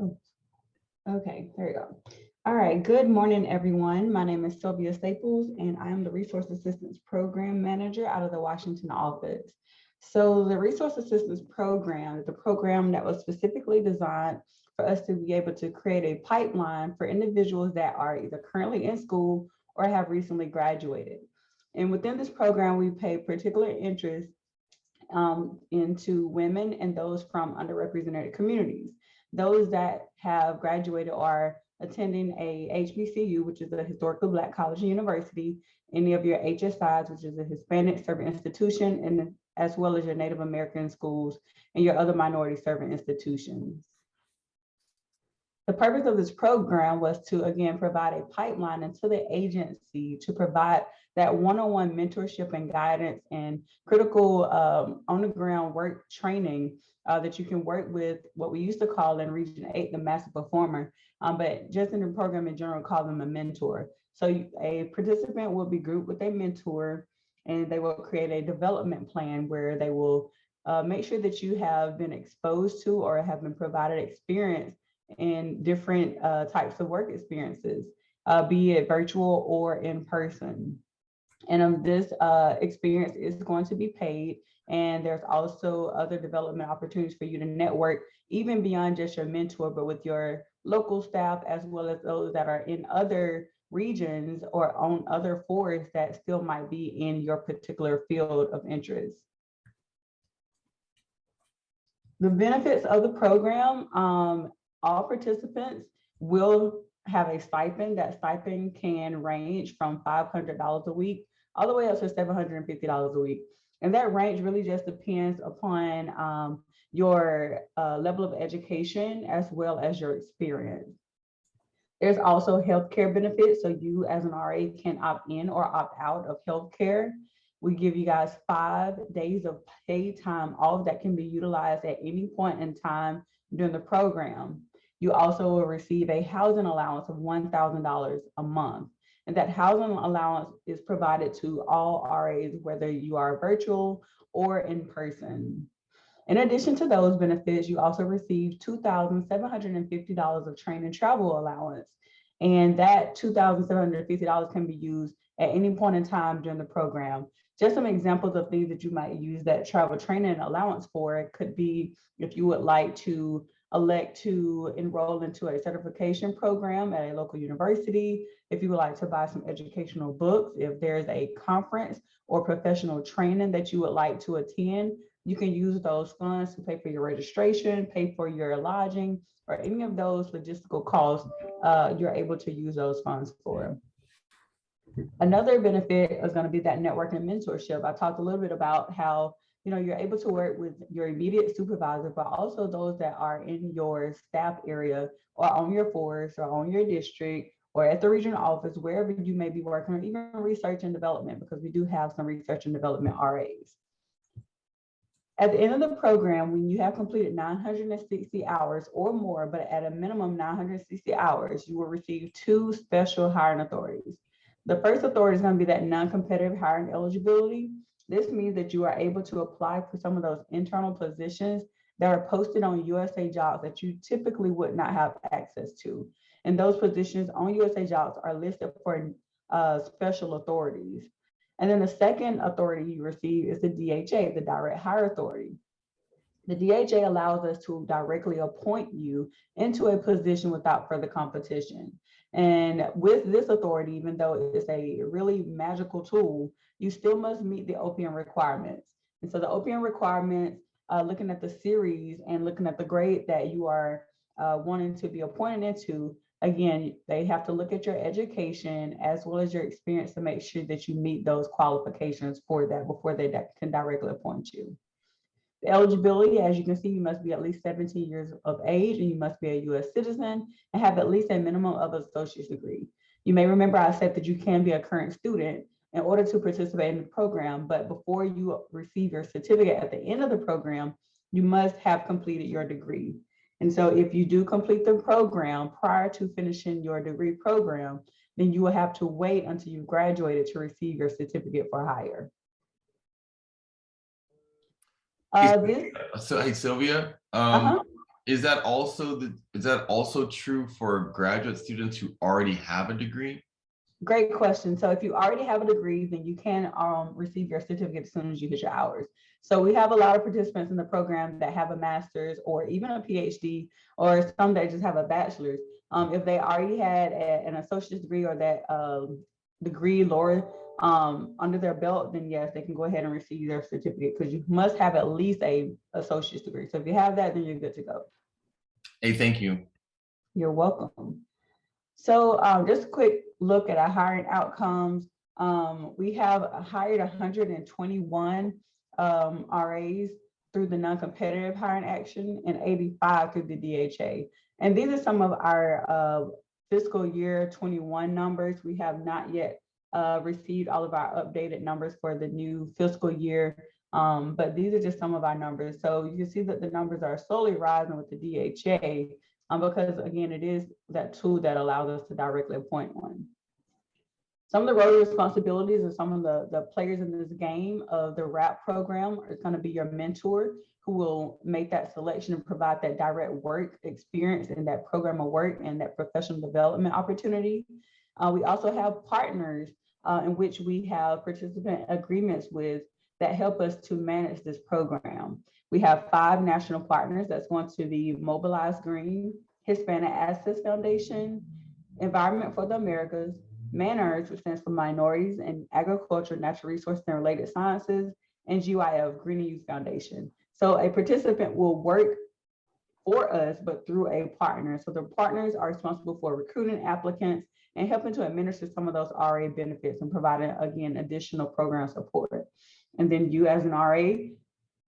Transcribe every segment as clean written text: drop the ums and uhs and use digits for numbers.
Okay, there you go. All right, good morning, everyone. My name is Sylvia Staples, and I am the Resource Assistance Program Manager out of the Washington office. So the Resource Assistance Program is a program that was specifically designed for us to be able to create a pipeline for individuals that are either currently in school or have recently graduated. And within this program, we pay particular interest into women and those from underrepresented communities. Those that have graduated are attending a HBCU, which is a historically Black college and university, any of your HSIs, which is a Hispanic serving institution, and as well as your Native American schools and your other minority serving institutions. The purpose of this program was to, again, provide a pipeline into the agency to provide that one-on-one mentorship and guidance and critical on-the-ground work training that you can work with what we used to call in Region 8 the master performer, but just in the program in general, call them a mentor. So a participant will be grouped with a mentor, and they will create a development plan where they will make sure that you have been exposed to or have been provided experience in different types of work experiences, be it virtual or in person. And this experience is going to be paid. And there's also other development opportunities for you to network, even beyond just your mentor, but with your local staff, as well as those that are in other regions or on other forests that still might be in your particular field of interest. The benefits of the program, all participants will have a stipend. That stipend can range from $500 a week all the way up to $750 a week. And that range really just depends upon your level of education as well as your experience. There's also healthcare benefits. So you as an RA can opt in or opt out of healthcare. We give you guys 5 days of paid time off that can be utilized at any point in time during the program. You also will receive a housing allowance of $1,000 a month. And that housing allowance is provided to all RAs, whether you are virtual or in person. In addition to those benefits, you also receive $2,750 of training travel allowance. And that $2,750 can be used at any point in time during the program. Just some examples of things that you might use that travel training allowance for. It could be if you would like to elect to enroll into a certification program at a local university, if you would like to buy some educational books, if there's a conference or professional training that you would like to attend, you can use those funds to pay for your registration, pay for your lodging, or any of those logistical costs. You're able to use those funds for. Another benefit is going to be that network and mentorship. I talked a little bit about how you're able to work with your immediate supervisor, but also those that are in your staff area or on your force or on your district or at the regional office, wherever you may be working, or even research and development, because we do have some research and development RAs. At the end of the program, when you have completed 960 hours or more, but at a minimum 960 hours, you will receive 2 special hiring authorities. The first authority is going to be that non-competitive hiring eligibility. This means that you are able to apply for some of those internal positions that are posted on USA Jobs that you typically would not have access to. And those positions on USA Jobs are listed for special authorities. And then the second authority you receive is the DHA, the Direct Hire Authority. The DHA allows us to directly appoint you into a position without further competition. And with this authority, even though it's a really magical tool, you still must meet the OPM requirements. And so the OPM requirements, looking at the series and looking at the grade that you are wanting to be appointed into, again, they have to look at your education as well as your experience to make sure that you meet those qualifications for that before they can directly appoint you. The eligibility, as you can see, you must be at least 17 years of age and you must be a US citizen and have at least a minimum of an associate's degree. You may remember I said that you can be a current student in order to participate in the program, but before you receive your certificate at the end of the program, you must have completed your degree. And so if you do complete the program prior to finishing your degree program, then you will have to wait until you've graduated to receive your certificate for hire. So, hey, Sylvia, Is that also true for graduate students who already have a degree? Great question. So if you already have a degree, then you can receive your certificate as soon as you hit your hours. So we have a lot of participants in the program that have a master's or even a PhD, or some that just have a bachelor's. If they already had an associate's degree or that degree lower under their belt, then yes, they can go ahead and receive their certificate, because you must have at least a associate's degree. So if you have that, then you're good to go. Hey, thank you. You're welcome. So just a quick look at our hiring outcomes. We have hired 121 RAs through the non-competitive hiring action and 85 through the DHA. And these are some of our fiscal year 21 numbers. We have not yet received all of our updated numbers for the new fiscal year, but these are just some of our numbers. So you can see that the numbers are slowly rising with the DHA. Because again, it is that tool that allows us to directly appoint one. Some of the role responsibilities of some of the players in this game of the RAP program are going to be your mentor, who will make that selection and provide that direct work experience and that program of work and that professional development opportunity. We also have partners in which we have participant agreements with that help us to manage this program. We have 5 national partners. That's going to be Mobilize Green, Hispanic Access Foundation, Environment for the Americas, MANRS, which stands for Minorities in Agriculture, Natural Resources, and Related Sciences, and GYF, Green and Youth Foundation. So a participant will work for us, but through a partner. So the partners are responsible for recruiting applicants and helping to administer some of those RA benefits and providing, again, additional program support. And then you as an RA,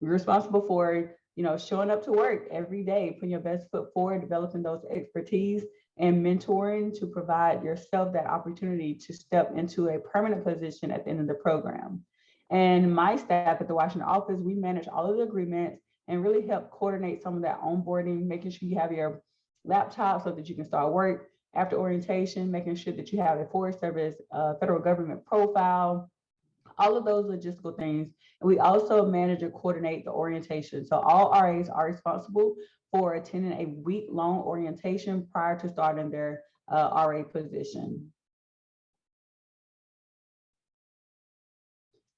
you're responsible for, showing up to work every day, putting your best foot forward, developing those expertise and mentoring to provide yourself that opportunity to step into a permanent position at the end of the program. And my staff at the Washington office, we manage all of the agreements and really help coordinate some of that onboarding, making sure you have your laptop so that you can start work after orientation, making sure that you have a Forest Service federal government profile, all of those logistical things. And we also manage and coordinate the orientation. So all RAs are responsible for attending a week-long orientation prior to starting their RA position.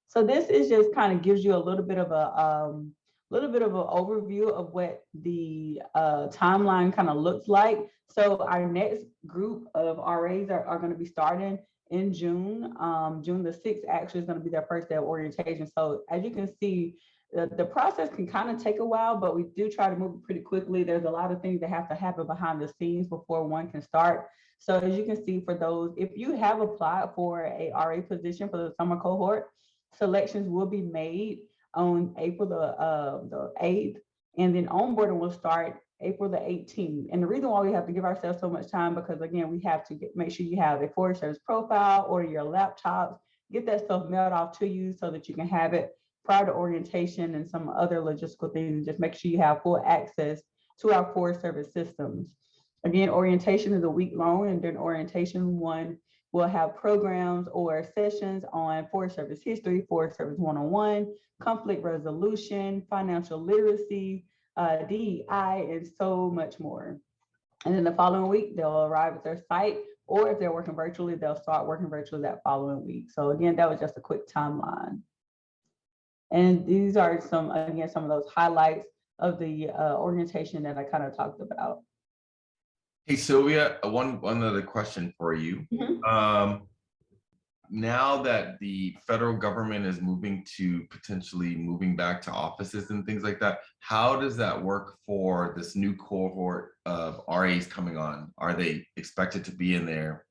So this is just kind of gives you a little bit of an overview of what the timeline kind of looks like. So our next group of RAs are going to be starting in June. June the 6th actually is going to be their first day of orientation. So as you can see, the process can kind of take a while, but we do try to move pretty quickly. There's a lot of things that have to happen behind the scenes before one can start. So as you can see, for those, if you have applied for a RA position for the summer cohort, selections will be made on April the 8th, and then onboarding will start April the 18th. And the reason why we have to give ourselves so much time, because again, we have to make sure you have a Forest Service profile, order your laptops, get that stuff mailed off to you so that you can have it prior to orientation and some other logistical things. Just make sure you have full access to our Forest Service systems. Again, orientation is a week long, and during orientation one, we'll have programs or sessions on Forest Service history, Forest Service 101, conflict resolution, financial literacy, DEI, and so much more. And then the following week, they'll arrive at their site, or if they're working virtually, they'll start working virtually that following week. So again, that was just a quick timeline. And these are some of those highlights of the orientation that I kind of talked about. Hey, Sylvia, one other question for you. Mm-hmm. Now that the federal government is potentially moving back to offices and things like that, how does that work for this new cohort of RAs coming on? Are they expected to be in their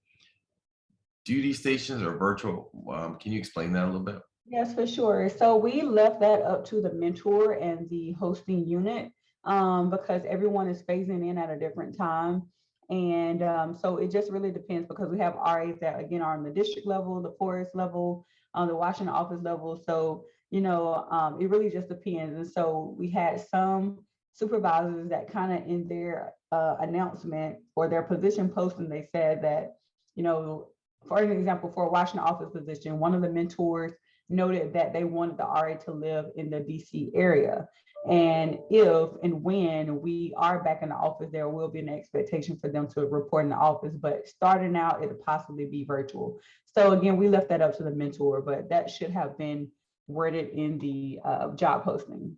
duty stations or virtual? Can you explain that a little bit? Yes, for sure. So we left that up to the mentor and the hosting unit because everyone is phasing in at a different time. And so it just really depends, because we have RAs that, again, are on the district level, the forest level, the Washington office level. So, it really just depends. And so we had some supervisors that kind of in their announcement or their position posting, they said that, for an example, for a Washington office position, one of the mentors noted that they wanted the RA to live in the DC area. And if and when we are back in the office, there will be an expectation for them to report in the office, but starting out, it'll possibly be virtual. So again, we left that up to the mentor, but that should have been worded in the job posting.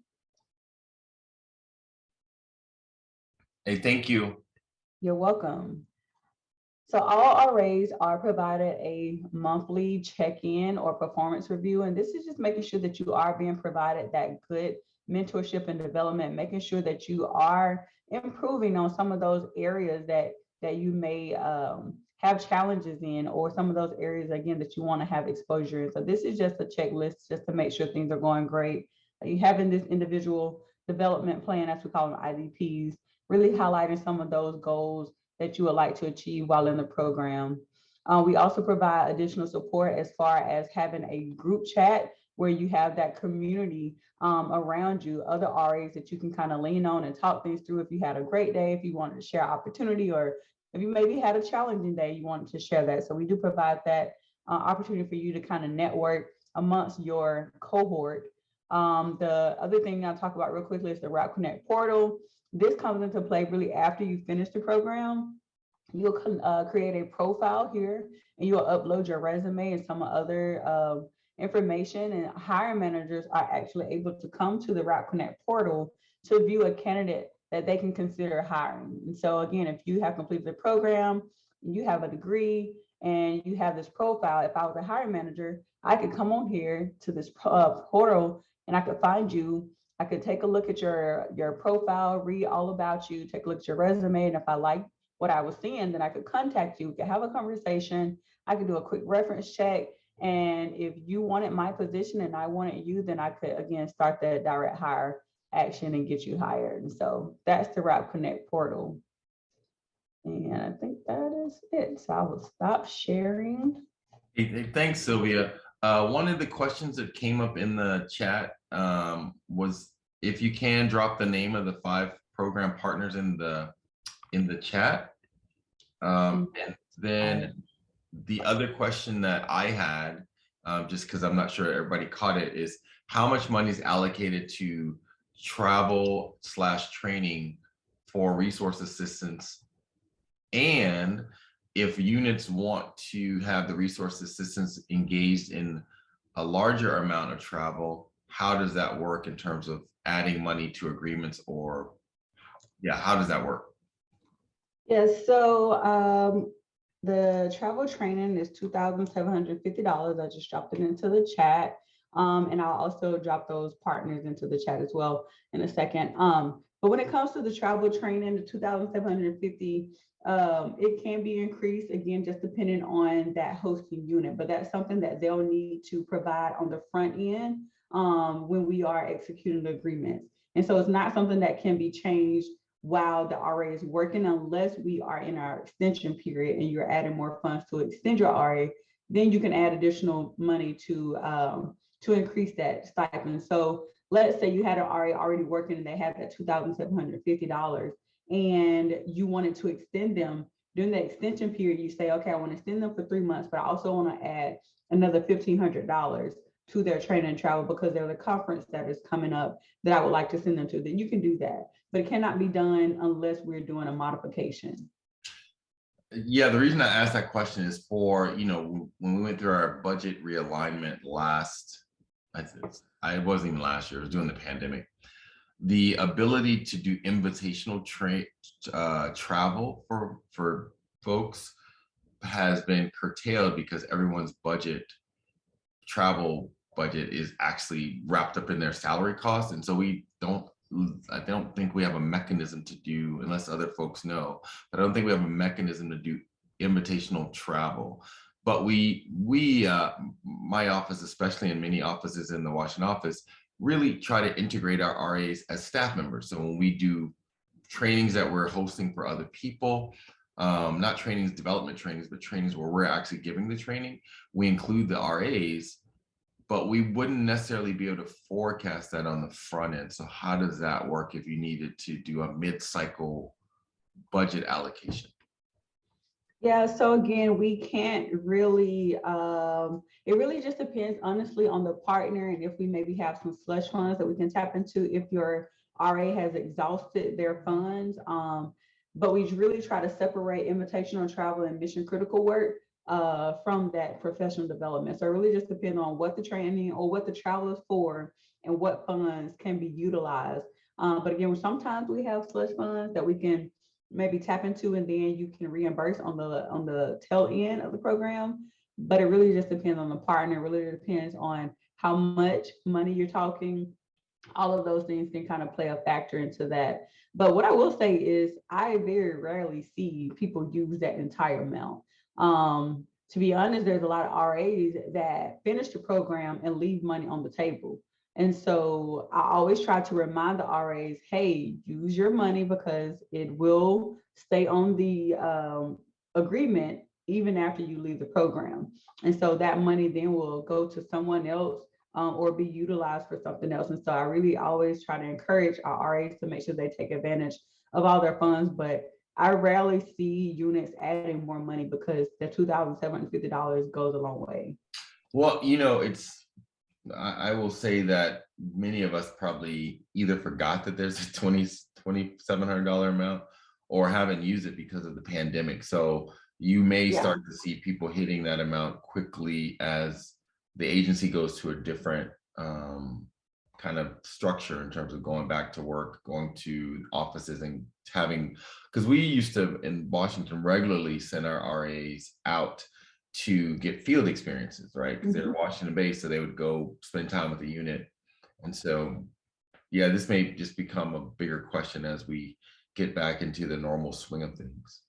Hey, thank you. You're welcome. So all RAs are provided a monthly check-in or performance review, and this is just making sure that you are being provided that good mentorship and development, making sure that you are improving on some of those areas that you may have challenges in, or some of those areas, again, that you want to have exposure in. So this is just a checklist just to make sure things are going great. You having this individual development plan, as we call them, IDPs, really highlighting some of those goals that you would like to achieve while in the program. We also provide additional support as far as having a group chat where you have that community around you, other RAs that you can kind of lean on and talk things through. If you had a great day, if you wanted to share opportunity, or if you maybe had a challenging day, you wanted to share that. So we do provide that opportunity for you to kind of network amongst your cohort. The other thing I'll talk about real quickly is the Route Connect portal. This comes into play really after you finish the program. You'll create a profile here, and you'll upload your resume and some other information, and hiring managers are actually able to come to the Route Connect portal to view a candidate that they can consider hiring. And so again, if you have completed the program, you have a degree, and you have this profile, if I was a hiring manager, I could come on here to this portal and I could find you. I could take a look at your profile, read all about you, take a look at your resume, and if I like what I was seeing, then I could contact you, we could have a conversation, I could do a quick reference check, and if you wanted my position and I wanted you, then I could, again, start that direct hire action and get you hired. And so that's the Route Connect portal. And I think that is it. So I will stop sharing. Hey, thanks, Sylvia. One of the questions that came up in the chat was if you can drop the name of the 5 program partners in the chat. And then the other question that I had, just because I'm not sure everybody caught it, is how much money is allocated to travel/training for resource assistance, and if units want to have the resource assistance engaged in a larger amount of travel, how does that work in terms of adding money to agreements, or how does that work? Yes, so the travel training is $2,750. I just dropped it into the chat. And I'll also drop those partners into the chat as well in a second. But when it comes to the travel training, the $2,750, it can be increased, again, just depending on that hosting unit, but that's something that they'll need to provide on the front end when we are executing the agreements. And so it's not something that can be changed while the RA is working, unless we are in our extension period and you're adding more funds to extend your RA, then you can add additional money to increase that stipend. So let's say you had an RA already working and they had that $2,750, and you wanted to extend them during the extension period. You say, okay, I want to extend them for 3 months, but I also want to add another $1,500 to their training and travel because there's a conference that is coming up that I would like to send them to. Then you can do that, but it cannot be done unless we're doing a modification. Yeah, the reason I asked that question is for, when we went through our budget realignment it wasn't even last year, it was during the pandemic. The ability to do invitational travel for folks has been curtailed because everyone's travel budget is actually wrapped up in their salary costs. And so I don't think we have a mechanism to do, unless other folks know, but I don't think we have a mechanism to do invitational travel. But my office, especially, in many offices in the Washington office, really try to integrate our RAs as staff members. So when we do trainings that we're hosting for other people, not trainings, development trainings, but trainings where we're actually giving the training, we include the RAs, but we wouldn't necessarily be able to forecast that on the front end. So how does that work if you needed to do a mid-cycle budget allocation? Yeah, so again, we can't really, it really just depends honestly on the partner and if we maybe have some slush funds that we can tap into if your RA has exhausted their funds. But we really try to separate invitational travel and mission critical work from that professional development. So it really just depends on what the training or what the travel is for and what funds can be utilized. But again, sometimes we have slush funds that we can maybe tap into and then you can reimburse on the tail end of the program. But it really just depends on the partner. It really depends on how much money you're talking. All of those things can kind of play a factor into that. But what I will say is I very rarely see people use that entire amount. To be honest, there's a lot of RAs that finish the program and leave money on the table. And so I always try to remind the RAs, hey, use your money because it will stay on the agreement even after you leave the program. And so that money then will go to someone else or be utilized for something else. And so I really always try to encourage our RAs to make sure they take advantage of all their funds. But I rarely see units adding more money because the $2,750 goes a long way. Well, I will say that many of us probably either forgot that there's a $2,700 amount or haven't used it because of the pandemic. So you may start to see people hitting that amount quickly as the agency goes to a different kind of structure in terms of going back to work, going to offices and having, because we used to in Washington regularly send our RAs out to get field experiences, right? Because they're Washington based, so they would go spend time with the unit. And so, yeah, this may just become a bigger question as we get back into the normal swing of things.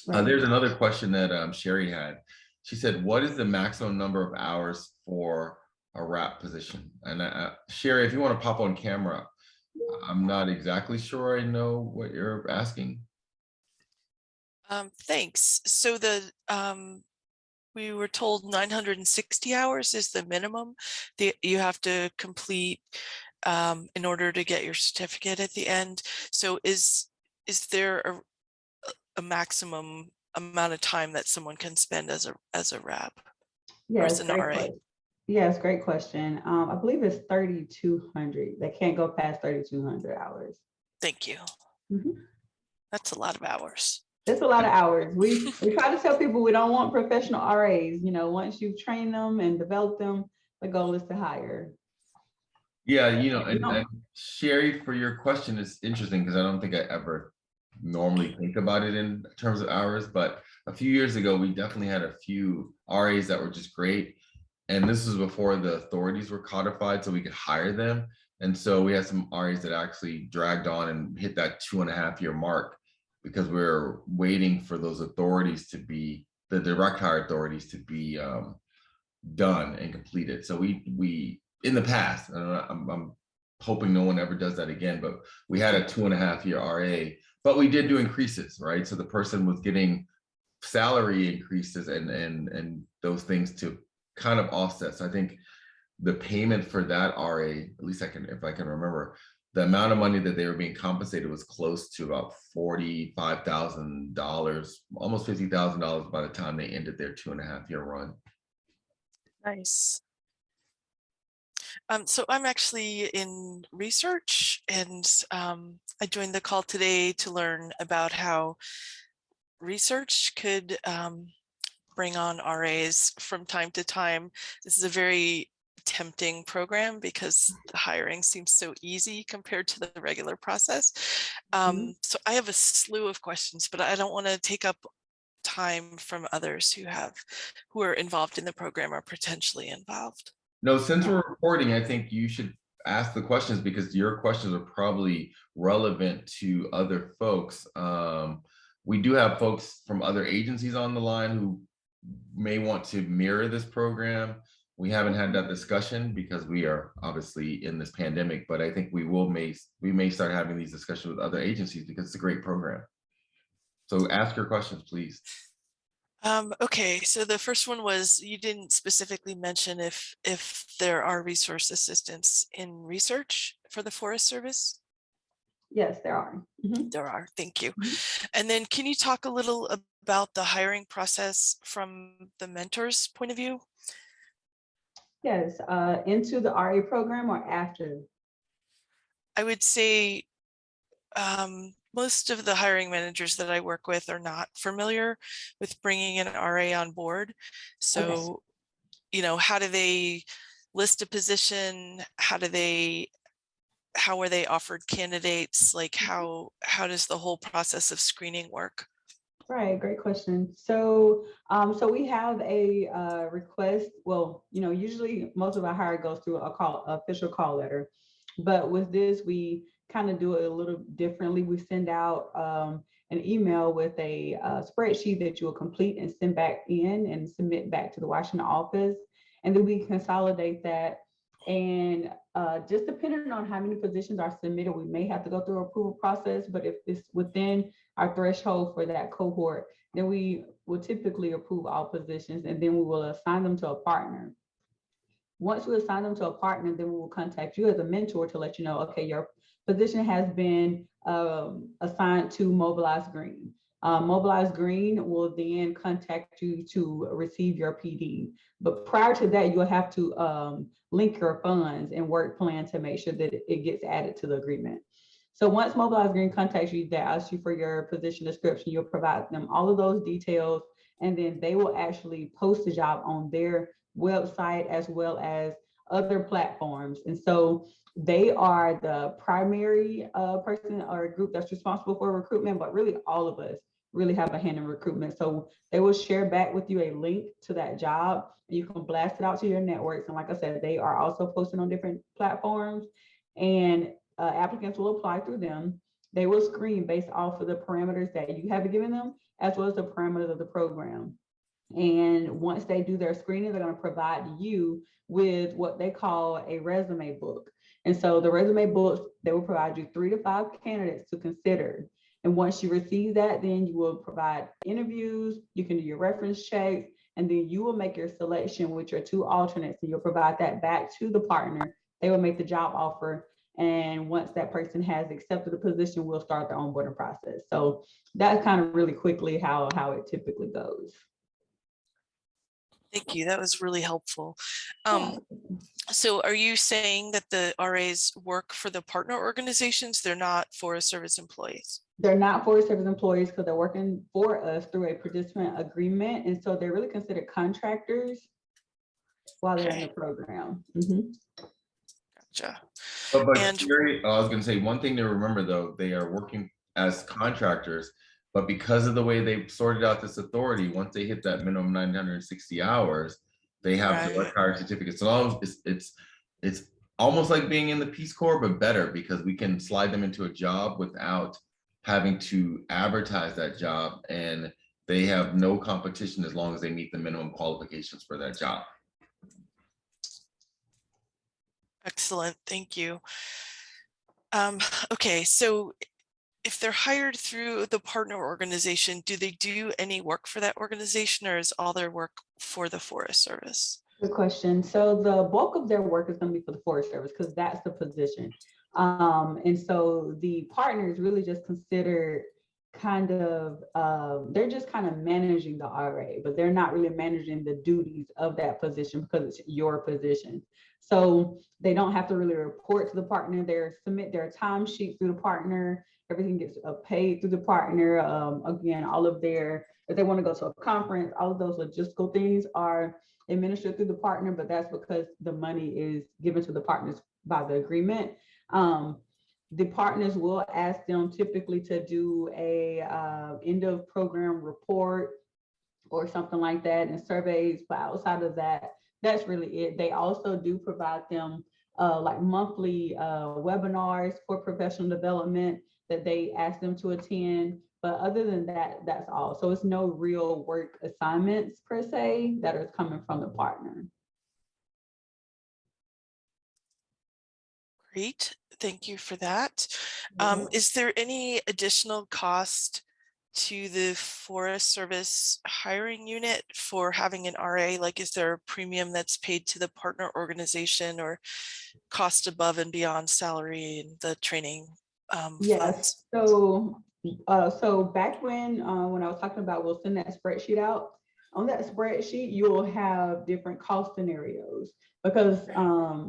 Right. There's another question that Sherry had. She said, what is the maximum number of hours for a RAP position? And Sherry, if you want to pop on camera, I'm not exactly sure I know what you're asking. Thanks. So we were told 960 hours is the minimum that you have to complete in order to get your certificate at the end. So is there a maximum amount of time that someone can spend as a RAP? Yes, yes, great question. I believe it's 3,200. They can't go past 3,200 hours. Thank you. That's a lot of hours. It's a lot of hours. We try to tell people we don't want professional RAs. Once you've trained them and developed them, the goal is to hire. Yeah, and Sherry, for your question, it's interesting because I don't think I ever normally think about it in terms of hours, but a few years ago, we definitely had a few RAs that were just great. And this was before the authorities were codified, so we could hire them. And so we had some RAs that actually dragged on and hit that 2.5-year mark because we were waiting for those authorities to be, the direct hire authorities to be done and completed. So we in the past, I'm hoping no one ever does that again, but we had a 2.5-year RA, but we did do increases, right? So the person was getting salary increases and those things to kind of offset. So I think the payment for that RA, at least if I can remember, the amount of money that they were being compensated was close to about $45,000, almost $50,000 by the time they ended their 2.5-year run. Nice. So I'm actually in research, and I joined the call today to learn about how research could bring on RAs from time to time. This is a very tempting program because the hiring seems so easy compared to the regular process. So I have a slew of questions, but I don't want to take up time from others who are involved in the program or potentially involved. No, since we're recording, I think you should ask the questions because your questions are probably relevant to other folks. We do have folks from other agencies on the line who may want to mirror this program. We haven't had that discussion because we are obviously in this pandemic, but I think we may start having these discussions with other agencies because it's a great program. So ask your questions, please. Okay, so the first one was, you didn't specifically mention if there are resource assistants in research for the Forest Service. Yes, there are. Mhm. There are, thank you. Mhm. And then can you talk a little about the hiring process from the mentor's point of view? Yes, into the RA program or after? I would say most of the hiring managers that I work with are not familiar with bringing an RA on board. Okay. So, you know, how do they list a position? How are they offered candidates? Like how does the whole process of screening work? Right, great question. So, so we have a request. Well, usually most of our hire goes through a official call letter, but with this, we kind of do it a little differently. We send out an email with a spreadsheet that you will complete and send back in and submit back to the Washington office, and then we consolidate that. And just depending on how many positions are submitted, we may have to go through an approval process. But if it's within our threshold for that cohort, then we will typically approve all positions, and then we will assign them to a partner. Once we assign them to a partner, then we will contact you as a mentor to let you know, okay, your position has been assigned to Mobilize Green. Mobilize Green will then contact you to receive your PD. But prior to that, you'll have to link your funds and work plan to make sure that it gets added to the agreement. So once Mobilize Green contacts you, they ask you for your position description, you'll provide them all of those details, and then they will actually post the job on their website as well as other platforms. And so they are the primary person or group that's responsible for recruitment, but really all of us really have a hand in recruitment. So they will share back with you a link to that job. You can blast it out to your networks. And like I said, they are also posted on different platforms, and applicants will apply through them. They will screen based off of the parameters that you have given them, as well as the parameters of the program. And once they do their screening, they're going to provide you with what they call a resume book. And so the resume books, they will provide you 3 to 5 candidates to consider. And once you receive that, then you will provide interviews, you can do your reference checks, and then you will make your selection with your 2 alternates, and you'll provide that back to the partner. They will make the job offer. And once that person has accepted the position, we'll start the onboarding process. So that's kind of really quickly how it typically goes. Thank you. That was really helpful. Yeah. So are you saying that the RAs work for the partner organizations? They're not Forest Service employees? They're not Forest Service employees because they're working for us through a participant agreement. And so they're really considered contractors while they're in the program. Mm-hmm. Gotcha. But And I was going to say one thing to remember, though, they are working as contractors, but because of the way they've sorted out this authority, once they hit that minimum 960 hours, they have direct hire certificates. So it's almost like being in the Peace Corps, but better because we can slide them into a job without having to advertise that job, and they have no competition as long as they meet the minimum qualifications for that job. Excellent, thank you. Okay, so if they're hired through the partner organization, do they do any work for that organization, or is all their work for the Forest Service? Good question. So the bulk of their work is going to be for the Forest Service because that's the position. And so the partners really just considered kind of, they're just kind of managing the RA, but they're not really managing the duties of that position because it's your position. So they don't have to really report to the partner. They submit their timesheet through the partner. Everything gets paid through the partner. Again, all of their, if they want to go to a conference, all of those logistical things are administered through the partner, but that's because the money is given to the partners by the agreement. The partners will ask them typically to do a end of program report or something like that, and surveys, but outside of that, that's really it. They also do provide them like monthly webinars for professional development that they ask them to attend. But other than that, that's all. So it's no real work assignments per se that are coming from the partner. Great, thank you for that. Is there any additional cost to the Forest Service hiring unit for having an RA? Like, is there a premium that's paid to the partner organization or cost above and beyond salary and the training Yes. funds? So back when I was talking about, we'll send that spreadsheet out. On that spreadsheet, you will have different cost scenarios because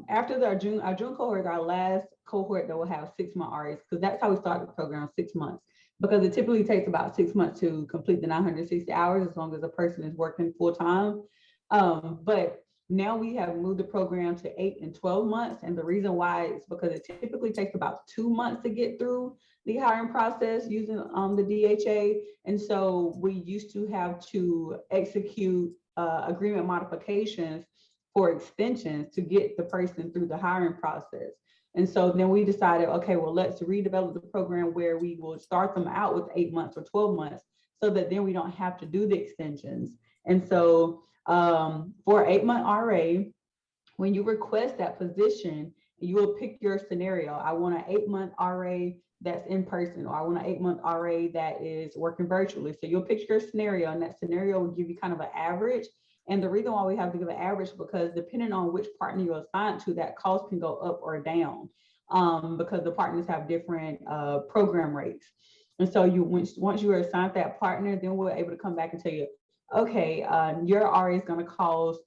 after our June cohort, our last cohort that will have 6-month RAs, because that's how we started the program, 6 months, because it typically takes about 6 months to complete the 960 hours as long as a person is working full time. But now we have moved the program to 8 and 12 months. And the reason why is because it typically takes about 2 months to get through the hiring process using the DHA. And so we used to have to execute agreement modifications for extensions to get the person through the hiring process. And so then we decided, okay, well, let's redevelop the program where we will start them out with 8 months or 12 months so that then we don't have to do the extensions. And so for 8-month RA, when you request that position, you will pick your scenario. I want an 8-month RA that's in person, or I want an 8-month RA that is working virtually. So you'll pick your scenario, and that scenario will give you kind of an average. And the reason why we have to give an average, because depending on which partner you're assigned to, that cost can go up or down because the partners have different program rates. And so once you are assigned that partner, then we're able to come back and tell you, okay, your RA is going to cost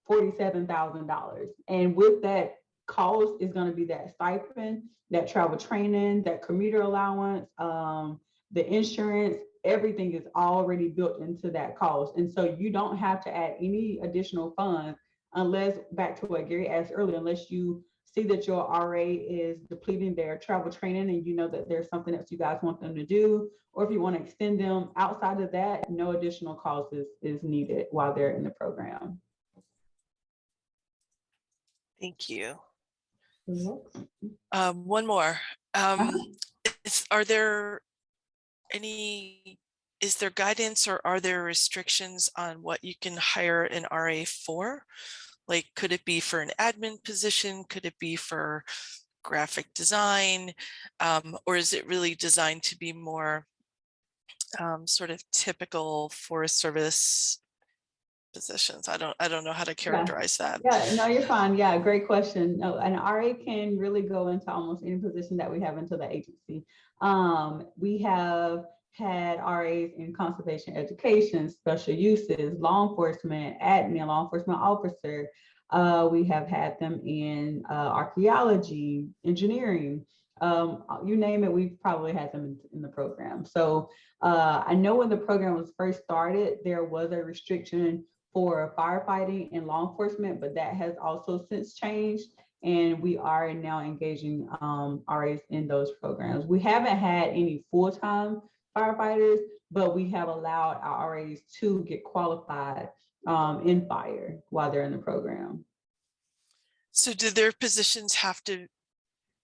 $47,000. And with that cost is going to be that stipend, that travel training, that commuter allowance, the insurance, everything is already built into that cost. And so you don't have to add any additional funds unless, back to what Gary asked earlier, unless you see that your RA is depleting their travel training and you know that there's something else you guys want them to do, or if you want to extend them. Outside of that, no additional cost is needed while they're in the program. Thank you. Mm-hmm. One more. Is there guidance or are there restrictions on what you can hire an RA for? Like, could it be for an admin position? Could it be for graphic design? Or is it really designed to be more sort of typical Forest Service positions? I don't know how to characterize that. Yeah, no, you're fine. Yeah, great question. No, an RA can really go into almost any position that we have into the agency. We have had RAs in consultation, education, special uses, law enforcement, admin, law enforcement officer. We have had them in archaeology, engineering, you name it, we've probably had them in the program. So I know when the program was first started, there was a restriction for firefighting and law enforcement, but that has also since changed. And we are now engaging RAs in those programs. We haven't had any full-time firefighters, but we have allowed our RAs to get qualified in fire while they're in the program. So do their positions have to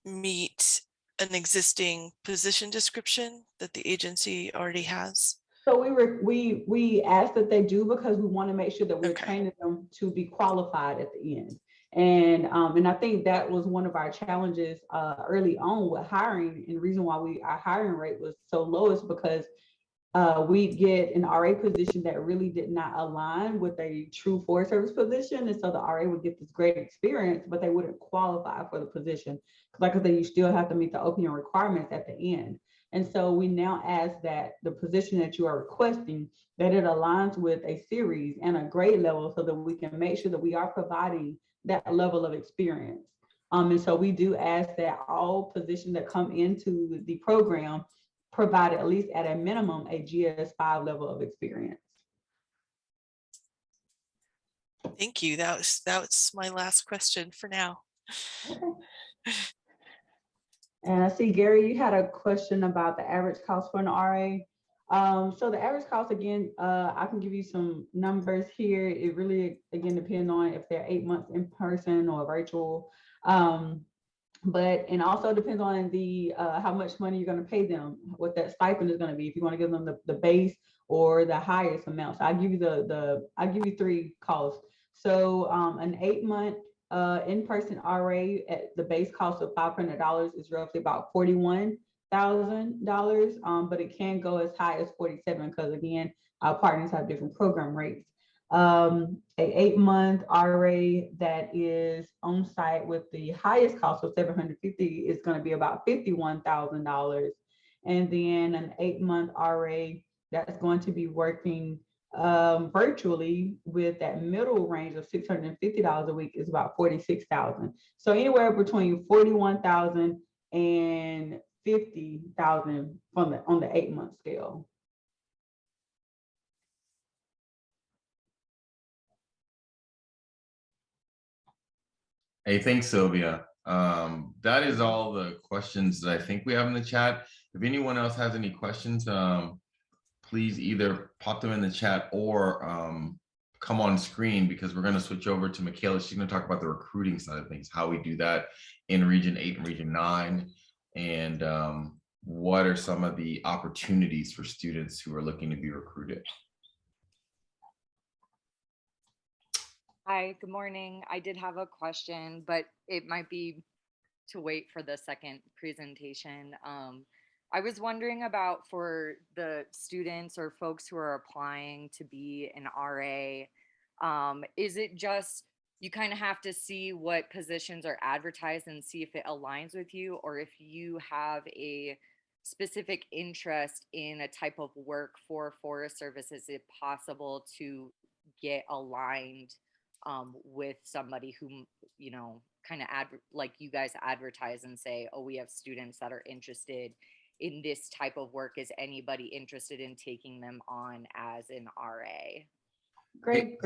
meet an existing position description that the agency already has? So we ask that they do, because we want to make sure that we're training them to be qualified at the end. And I think that was one of our challenges early on with hiring, and the reason why our hiring rate was so low is because we get an RA position that really did not align with a true Forest Service position. And so the RA would get this great experience, but they wouldn't qualify for the position. Like I said, you still have to meet the opening requirements at the end. And so we now ask that the position that you are requesting, that it aligns with a series and a grade level so that we can make sure that we are providing that level of experience. And so we do ask that all positions that come into the program provide at least at a minimum a GS5 level of experience. Thank you. That was my last question for now. Okay. And I see, Gary, you had a question about the average cost for an RA. So the average cost, again, I can give you some numbers here. It really, again, depends on if they're 8 months in person or virtual. And also depends on the how much money you're going to pay them, what that stipend is going to be, if you want to give them the base or the highest amount. So I'll give you I'll give you 3 costs. So an 8-month in-person RA at the base cost of $500 is roughly about $41,000, but it can go as high as $47,000 because, again, our partners have different program rates. A 8-month RA that is on site with the highest cost of $750 is going to be about $51,000. And then an 8-month RA that's going to be working virtually with that middle range of $650 a week is about $46,000. So anywhere between $41,000 and $50,000 on the 8-month scale. Hey, thanks, Sylvia. That is all the questions that I think we have in the chat. If anyone else has any questions, please either pop them in the chat or come on screen, because we're going to switch over to Michaela. She's going to talk about the recruiting side of things, how we do that in Region 8 and Region 9, and what are some of the opportunities for students who are looking to be recruited. Hi, good morning. I did have a question, but it might be to wait for the second presentation. I was wondering about, for the students or folks who are applying to be an RA, is it just you kind of have to see what positions are advertised and see if it aligns with you, or if you have a specific interest in a type of work for Forest Service, is it possible to get aligned with somebody who, you know, kind of like you guys advertise and say, oh, we have students that are interested in this type of work. Is anybody interested in taking them on as an RA? Great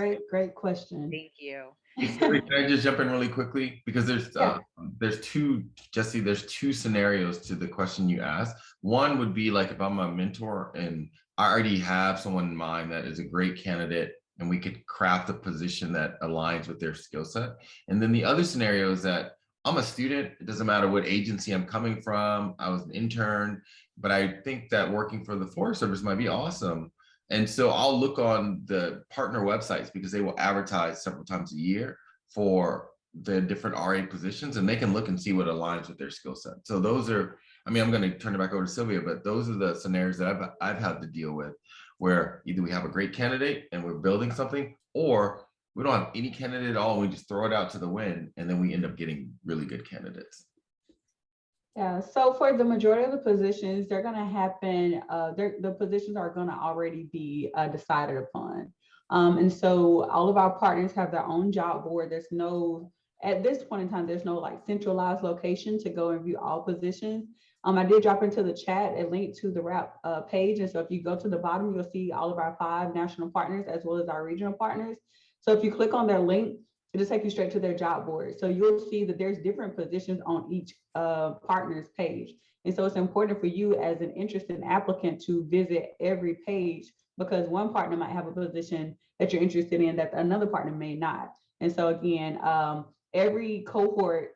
question. Thank you. Can I just jump in really quickly? Because there's two, Jesse, there's two scenarios to the question you asked. One would be like, if I'm a mentor and I already have someone in mind that is a great candidate, and we could craft a position that aligns with their skill set. And then the other scenario is that I'm a student. It doesn't matter what agency I'm coming from. I was an intern, but I think that working for the Forest Service might be awesome. And so I'll look on the partner websites, because they will advertise several times a year for the different RA positions, and they can look and see what aligns with their skill set. So those are, I mean, I'm going to turn it back over to Sylvia, but those are the scenarios that I've had to deal with, where either we have a great candidate and we're building something, or we don't have any candidate at all, and we just throw it out to the wind, and then we end up getting really good candidates. Yeah, so for the majority of the positions, they're going to happen, the positions are going to already be decided upon. And so all of our partners have their own job board. There's no, at this point in time, there's no like centralized location to go and view all positions. I did drop into the chat a link to the WRAP page. And so if you go to the bottom, you'll see all of our 5 national partners as well as our regional partners. So if you click on their link, it'll take you straight to their job board. So you'll see that there's different positions on each partner's page. And so it's important for you as an interested applicant to visit every page, because one partner might have a position that you're interested in that another partner may not. And so again, every cohort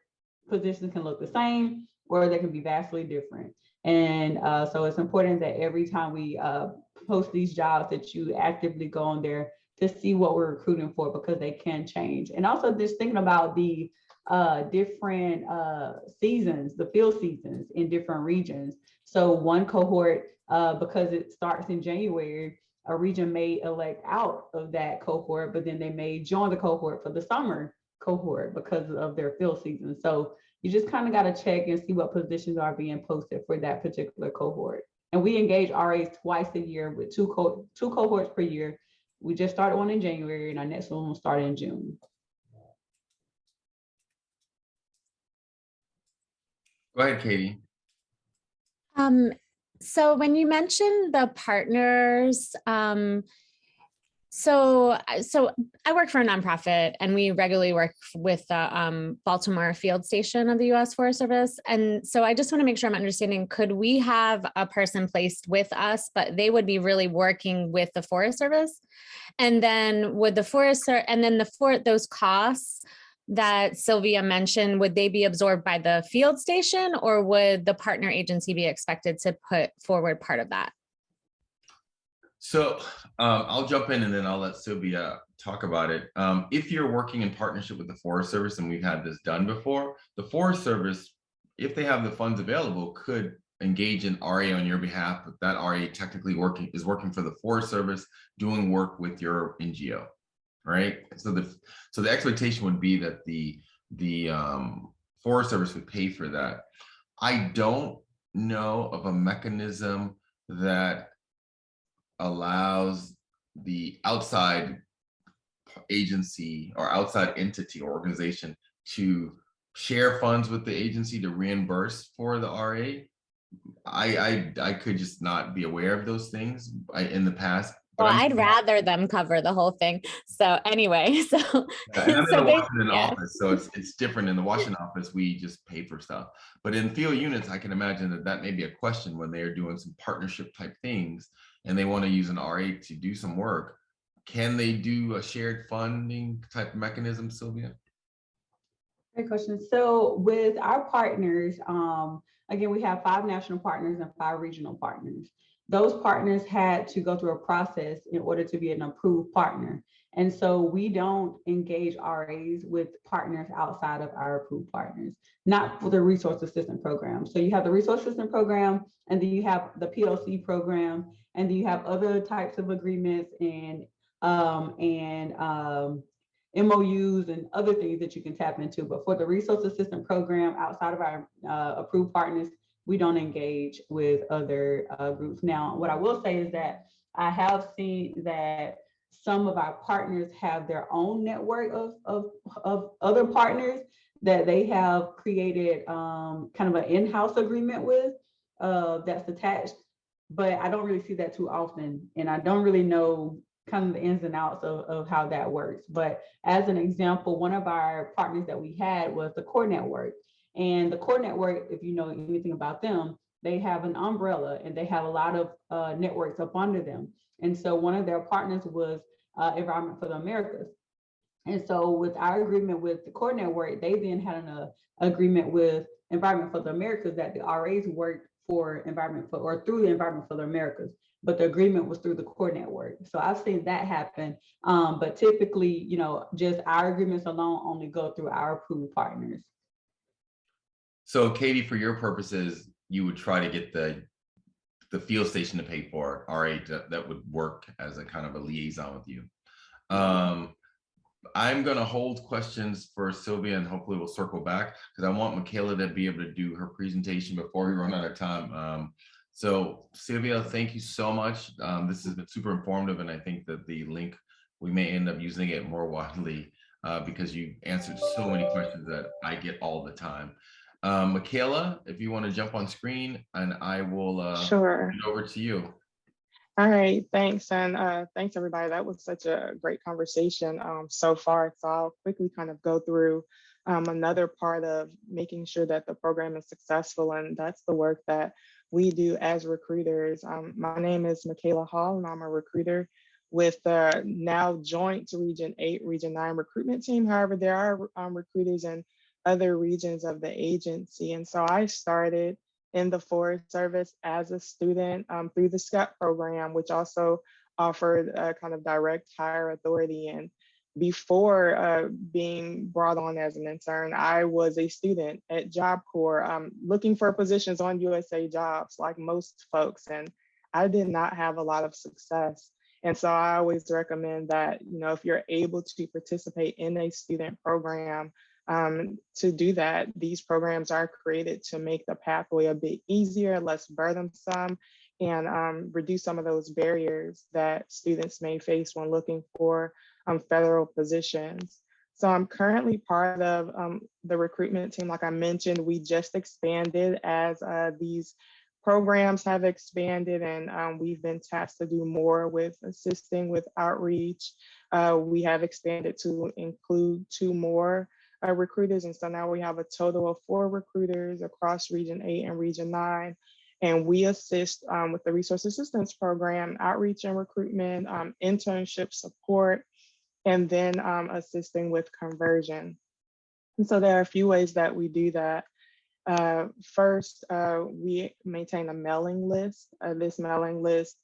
position can look the same, or they can be vastly different. And so it's important that every time we post these jobs that you actively go on there to see what we're recruiting for, because they can change. And also just thinking about the different seasons, the field seasons in different regions. So one cohort, because it starts in January, a region may elect out of that cohort, but then they may join the cohort for the summer cohort because of their field season. So you just kind of got to check and see what positions are being posted for that particular cohort. And we engage RAs twice a year with two cohorts per year. We just started one in January, and our next one will start in June. Go ahead, Katie. So when you mentioned the partners, so I work for a nonprofit, and we regularly work with the Baltimore field station of the U.S. Forest Service. And so I just want to make sure I'm understanding, could we have a person placed with us, but they would be really working with the Forest Service? And then would the those costs that Sylvia mentioned, would they be absorbed by the field station, or would the partner agency be expected to put forward part of that? So I'll jump in, and then I'll let Sylvia talk about it. If you're working in partnership with the Forest Service, and we've had this done before, the Forest Service, if they have the funds available, could engage an RA on your behalf, but that RA technically is working for the Forest Service, doing work with your NGO. right? So the expectation would be that the Forest Service would pay for that. I don't know of a mechanism that allows the outside agency or outside entity or organization to share funds with the agency to reimburse for the RA. I could just not be aware of those things in the past. But Well, I'd rather them cover the whole thing. So anyway, so and I'm in the Washington yeah. office, so it's different. In the Washington office, we just pay for stuff. But in field units, I can imagine that may be a question when they are doing some partnership type things and they want to use an RA to do some work. Can they do a shared funding type mechanism, Sylvia? Great question. So with our partners, again, we have 5 national partners and 5 regional partners. Those partners had to go through a process in order to be an approved partner. And so we don't engage RAs with partners outside of our approved partners, not for the resource assistance program. So you have the resource assistance program, and then you have the PLC program, and then you have other types of agreements and MOUs and other things that you can tap into. But for the resource assistance program outside of our approved partners, we don't engage with other groups. Now, what I will say is that I have seen that some of our partners have their own network of other partners that they have created kind of an in-house agreement with that's attached. But I don't really see that too often. And I don't really know kind of the ins and outs of how that works. But as an example, one of our partners that we had was the Core Network. And the Core Network, if you know anything about them, they have an umbrella and they have a lot of networks up under them. And so one of their partners was Environment for the Americas. And so with our agreement with the Core Network, they then had an agreement with Environment for the Americas that the RAs worked for Environment for, or through the Environment for the Americas, but the agreement was through the Core Network. So I've seen that happen. But typically, you know, just our agreements alone only go through our approved partners. So Katie, for your purposes, you would try to get the field station to pay for RA that would work as a kind of a liaison with you. I'm going to hold questions for Sylvia and hopefully we'll circle back because I want Michaela to be able to do her presentation before we run out of time. So Sylvia, thank you so much. This has been super informative, and I think that the link, we may end up using it more widely because you answered so many questions that I get all the time. Michaela, if you want to jump on screen, and I will sure. hand it over to you. All right, thanks. And thanks everybody. That was such a great conversation so far. So I'll quickly kind of go through another part of making sure that the program is successful. And that's the work that we do as recruiters. My name is Michaela Hall, and I'm a recruiter with the now joint Region 8, Region 9 recruitment team. However, there are recruiters in other regions of the agency. And so I started in the Forest Service as a student through the SCUT program, which also offered a kind of direct hire authority. And before being brought on as an intern, I was a student at Job Corps looking for positions on USA Jobs like most folks. And I did not have a lot of success. And so I always recommend that, you know, if you're able to participate in a student program, to do that, these programs are created to make the pathway a bit easier, less burdensome, and reduce some of those barriers that students may face when looking for federal positions. So I'm currently part of the recruitment team. Like I mentioned, we just expanded as these programs have expanded, and we've been tasked to do more with assisting with outreach. We have expanded to include 2 more recruiters. And so now we have a total of 4 recruiters across Region 8 and Region 9. And we assist with the Resource Assistance Program, outreach and recruitment, internship support, and then assisting with conversion. And so there are a few ways that we do that. First, we maintain a mailing list. This mailing list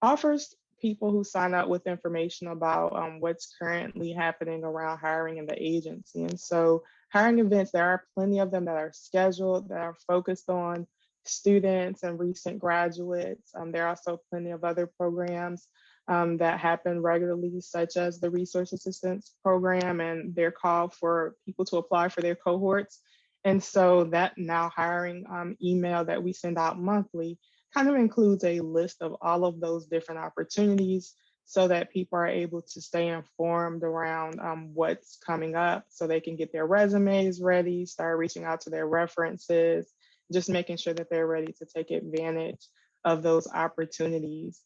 offers people who sign up with information about what's currently happening around hiring in the agency. And so hiring events, there are plenty of them that are scheduled, that are focused on students and recent graduates. There are also plenty of other programs that happen regularly, such as the Resource Assistance Program and their call for people to apply for their cohorts. And so that now hiring email that we send out monthly kind of includes a list of all of those different opportunities so that people are able to stay informed around what's coming up so they can get their resumes ready, start reaching out to their references, just making sure that they're ready to take advantage of those opportunities.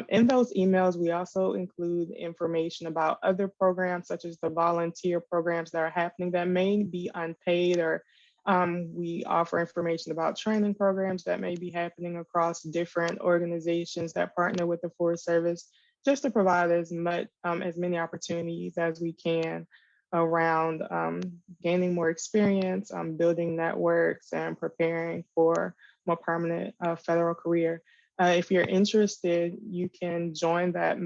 In those emails, we also include information about other programs, such as the volunteer programs that are happening that may be unpaid, or we offer information about training programs that may be happening across different organizations that partner with the Forest Service, just to provide as many opportunities as we can around gaining more experience, building networks, and preparing for more permanent federal career. If you're interested, you can join that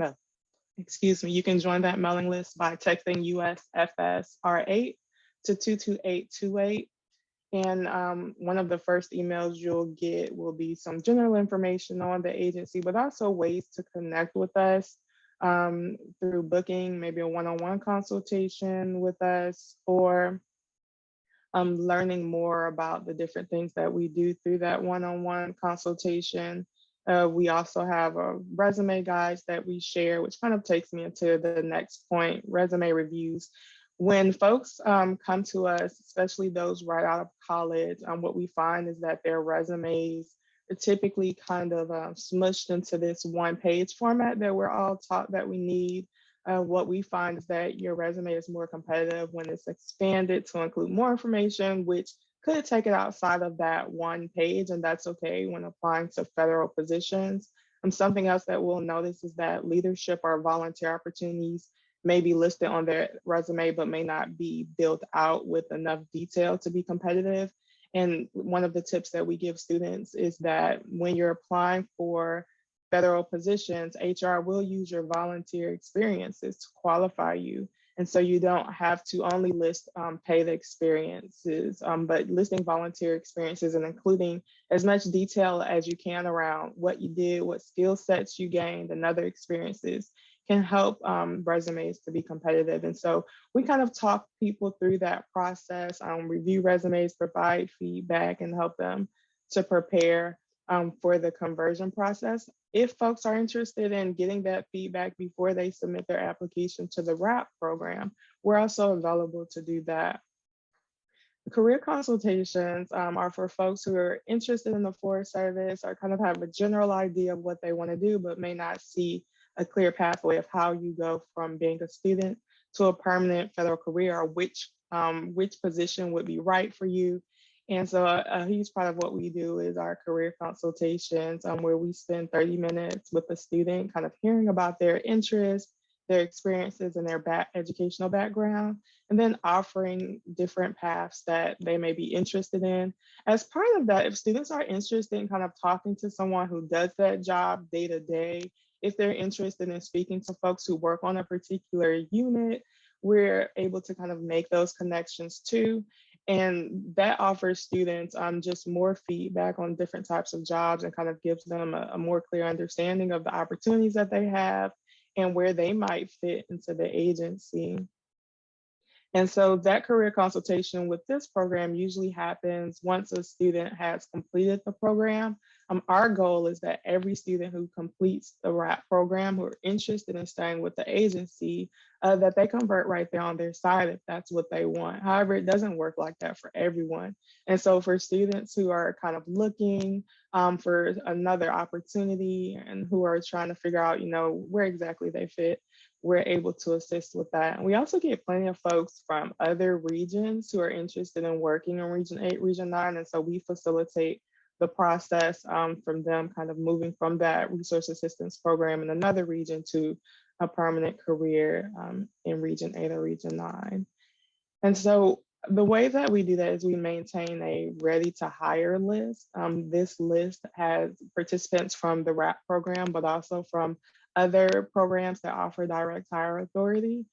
you can join that mailing list by texting USFS R8 to 22828. And one of the first emails you'll get will be some general information on the agency, but also ways to connect with us through booking maybe a one-on-one consultation with us, or learning more about the different things that we do through that one-on-one consultation. We also have resume guides that we share, which kind of takes me into the next point, resume reviews. When folks come to us, especially those right out of college, what we find is that their resumes are typically kind of smushed into this one-page format that we're all taught that we need. What we find is that your resume is more competitive when it's expanded to include more information, which could take it outside of that one page, and that's okay when applying to federal positions. Something else that we'll notice is that leadership or volunteer opportunities may be listed on their resume, but may not be built out with enough detail to be competitive. And one of the tips that we give students is that when you're applying for federal positions, HR will use your volunteer experiences to qualify you. And so you don't have to only list paid experiences, but listing volunteer experiences and including as much detail as you can around what you did, what skill sets you gained, and other experiences can help resumes to be competitive. And so we kind of talk people through that process, review resumes, provide feedback, and help them to prepare for the conversion process. If folks are interested in getting that feedback before they submit their application to the RAP program, we're also available to do that. Career consultations are for folks who are interested in the Forest Service or kind of have a general idea of what they want to do, but may not see a clear pathway of how you go from being a student to a permanent federal career, or which position would be right for you. And so a huge part of what we do is our career consultations, where we spend 30 minutes with the student, kind of hearing about their interests, their experiences, and their educational background, and then offering different paths that they may be interested in. As part of that, if students are interested in kind of talking to someone who does that job day to day, if they're interested in speaking to folks who work on a particular unit, we're able to kind of make those connections too. And that offers students just more feedback on different types of jobs and kind of gives them a more clear understanding of the opportunities that they have and where they might fit into the agency. And so that career consultation with this program usually happens once a student has completed the program. Our goal is that every student who completes the RAP program, who are interested in staying with the agency, that they convert right there on their side if that's what they want. However, it doesn't work like that for everyone. And so for students who are kind of looking for another opportunity and who are trying to figure out, where exactly they fit, we're able to assist with that. And we also get plenty of folks from other regions who are interested in working in Region 8, Region 9. And so we facilitate the process from them kind of moving from that resource assistance program in another region to a permanent career in Region 8 or Region 9. And so the way that we do that is we maintain a ready to hire list. This list has participants from the RAP program, but also from other programs that offer direct hire authority.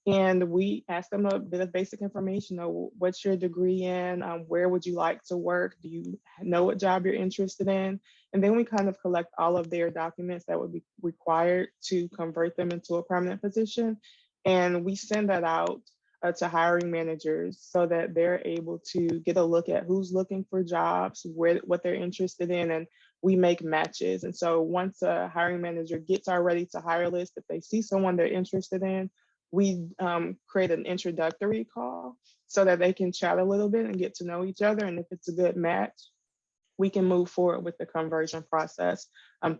And we ask them a bit of basic information. What's your degree in? Where would you like to work? Do you know what job you're interested in? And then we kind of collect all of their documents that would be required to convert them into a permanent position. And we send that out to hiring managers so that they're able to get a look at who's looking for jobs, what they're interested in, and we make matches. And so once a hiring manager gets our ready to hire list, if they see someone they're interested in, we create an introductory call so that they can chat a little bit and get to know each other. And if it's a good match, we can move forward with the conversion process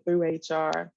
through HR.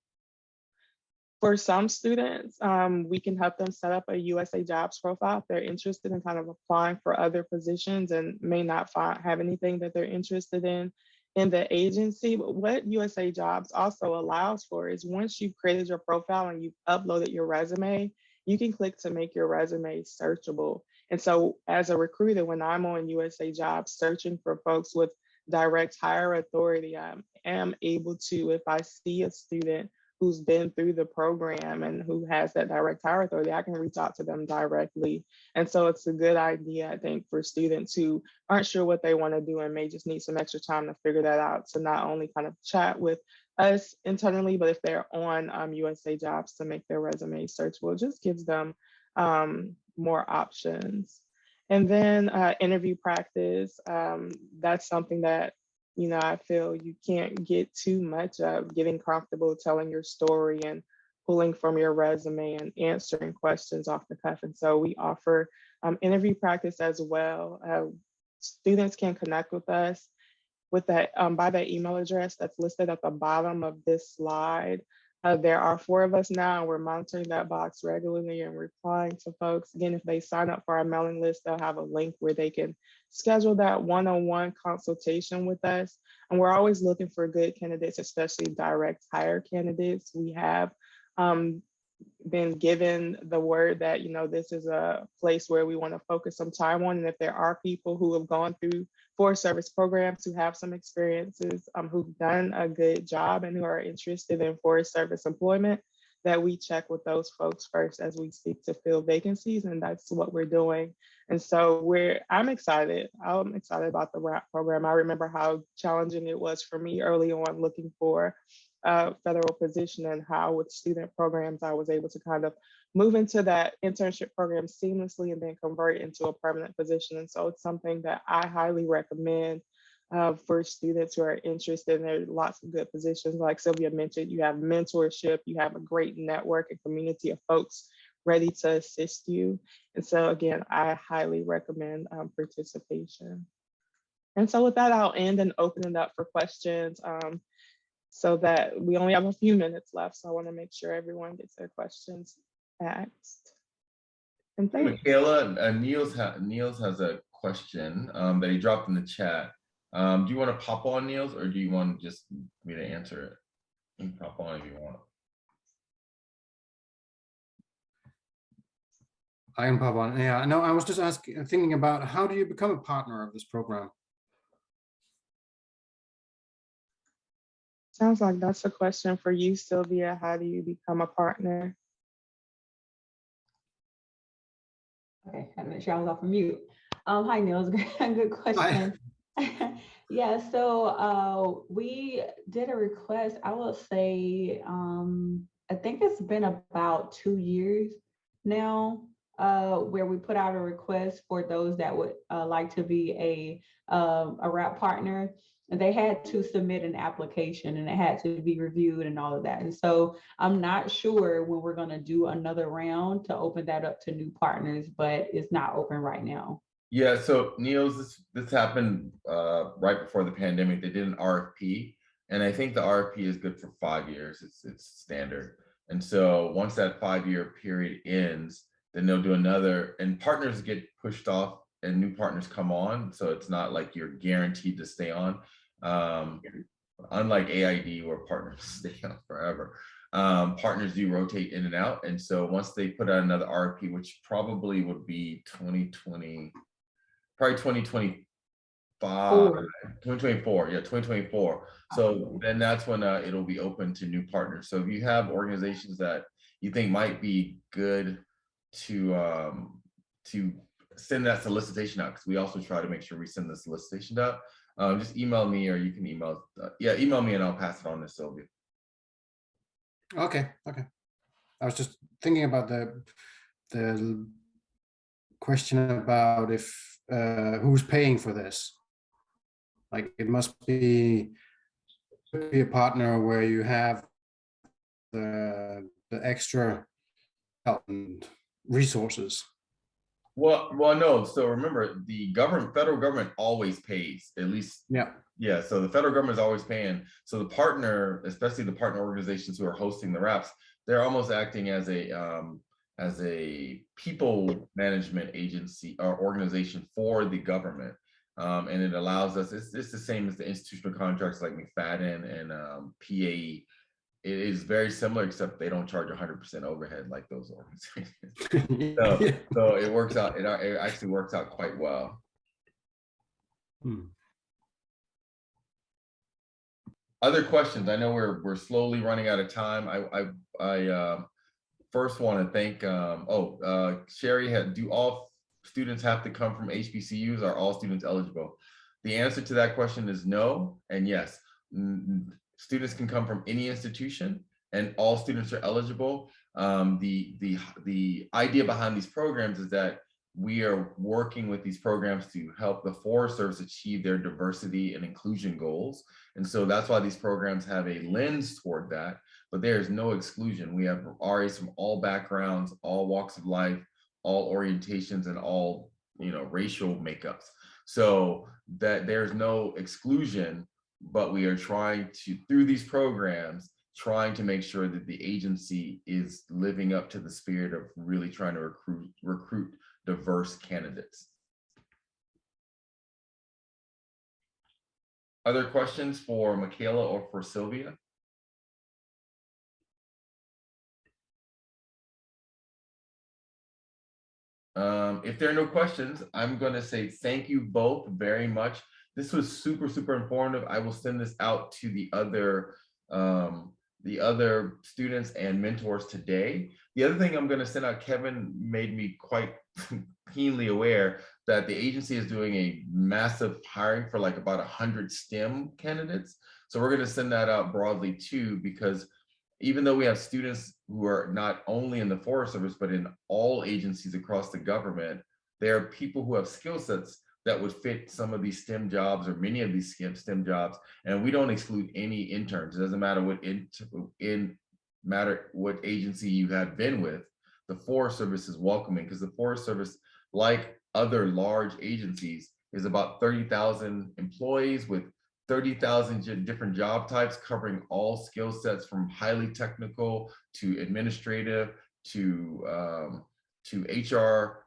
For some students, we can help them set up a USA Jobs profile if they're interested in kind of applying for other positions and may not have anything that they're interested in the agency. But what USA Jobs also allows for is once you've created your profile and you've uploaded your resume, you can click to make your resume searchable. And so as a recruiter, when I'm on USA Jobs searching for folks with direct hire authority, I am able to, if I see a student who's been through the program and who has that direct hire authority, I can reach out to them directly. And so it's a good idea, I think, for students who aren't sure what they want to do and may just need some extra time to figure that out, to not only kind of chat with us internally, but if they're on USA Jobs, to make their resume searchable. It just gives them more options. And then interview practice, that's something that, you know, I feel you can't get too much of, getting comfortable telling your story and pulling from your resume and answering questions off the cuff. And so we offer interview practice as well. Students can connect with us with that by that email address that's listed at the bottom of this slide. There are 4 of us now, and we're monitoring that box regularly and replying to folks. Again, if they sign up for our mailing list, they'll have a link where they can schedule that one-on-one consultation with us. And we're always looking for good candidates, especially direct hire candidates. We have been given the word that, you know, this is a place where we want to focus some time on. And if there are people who have gone through Forest Service programs, who have some experiences, who've done a good job and who are interested in Forest Service employment, that we check with those folks first as we seek to fill vacancies. And that's what we're doing. And so I'm excited. I'm excited about the RAP program. I remember how challenging it was for me early on looking for a federal position, and how with student programs, I was able to kind of move into that internship program seamlessly and then convert into a permanent position. And so it's something that I highly recommend for students who are interested. And there are lots of good positions. Like Sylvia mentioned, you have mentorship, you have a great network and community of folks ready to assist you. And so again, I highly recommend participation. And so with that, I'll end and open it up for questions. So that we only have a few minutes left. So I want to make sure everyone gets their questions asked. And thanks. Michaela, Niels has a question that he dropped in the chat. Do you want to pop on, Niels, or do you want just me to answer it? You can pop on if you want. I can pop on. Yeah, no, I was just thinking about, how do you become a partner of this program? Sounds like that's a question for you, Sylvia. How do you become a partner? Okay, I had to make sure I was off of mute. Hi, Niels. Good question. Yeah, so we did a request, I will say, I think it's been about 2 years now, where we put out a request for those that would like to be a RAP partner. And they had to submit an application and it had to be reviewed and all of that. And so I'm not sure when we're going to do another round to open that up to new partners, but it's not open right now. Yeah, so Niels, this happened right before the pandemic. They did an RFP, and I think the RFP is good for 5 years. It's standard. And so once that 5-year period ends, then they'll do another, and partners get pushed off and new partners come on. So it's not like you're guaranteed to stay on. Unlike AID where partners stay on forever, partners do rotate in and out. And so once they put out another RFP, which probably would be 2020, probably 2024, yeah, 2024. So then that's when it'll be open to new partners. So if you have organizations that you think might be good to send that solicitation out, because we also try to make sure we send the solicitation out. Just email me, or you can email, email me and I'll pass it on to Sylvia. Okay. I was just thinking about the question about if who's paying for this. Like, it must be a partner where you have the extra help and resources. Well, no. So remember, the federal government always pays, at least. Yeah. So the federal government is always paying. So the partner, especially the partner organizations who are hosting the RAPs, they're almost acting as a people management agency or organization for the government. And it allows us, it's the same as the institutional contracts like McFadden and PAE. It is very similar, except they don't charge 100% overhead like those organizations. So it works out. It actually works out quite well. Other questions? I know we're slowly running out of time. I first want to thank. Sherry, do all students have to come from HBCUs? Are all students eligible? The answer to that question is no and yes. Students can come from any institution, and all students are eligible. The idea behind these programs is that we are working with these programs to help the Forest Service achieve their diversity and inclusion goals. And so that's why these programs have a lens toward that, but there is no exclusion. We have RAs from all backgrounds, all walks of life, all orientations, and all, racial makeups. So that there's no exclusion, but we are trying to, through these programs, trying to make sure that the agency is living up to the spirit of really trying to recruit diverse candidates. Other questions for Michaela or for Sylvia? If there are no questions, I'm going to say thank you both very much. This was super, super informative. I will send this out to the other students and mentors today. The other thing I'm going to send out, Kevin made me quite keenly aware that the agency is doing a massive hiring for like about 100 STEM candidates. So we're going to send that out broadly too, because even though we have students who are not only in the Forest Service, but in all agencies across the government, there are people who have skill sets that would fit some of these STEM jobs or many of these STEM jobs. And we don't exclude any interns. It doesn't matter what agency you have been with. The Forest Service is welcoming, because the Forest Service, like other large agencies, is about 30,000 employees with 30,000 different job types, covering all skill sets from highly technical to administrative to HR,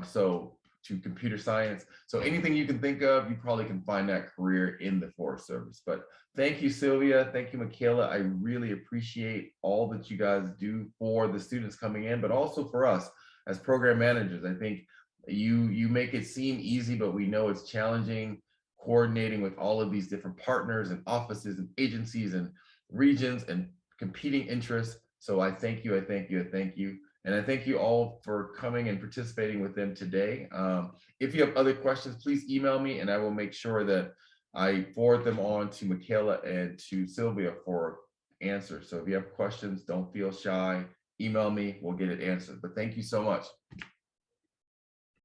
so to computer science. So anything you can think of, you probably can find that career in the Forest Service. But thank you, Sylvia. Thank you, Michaela. I really appreciate all that you guys do for the students coming in, but also for us as program managers. I think you make it seem easy, but we know it's challenging, coordinating with all of these different partners and offices and agencies and regions and competing interests. So I thank you, I thank you, I thank you. And I thank you all for coming and participating with them today. If you have other questions, please email me and I will make sure that I forward them on to Michaela and to Sylvia for answers. So if you have questions, don't feel shy, email me, we'll get it answered. But thank you so much.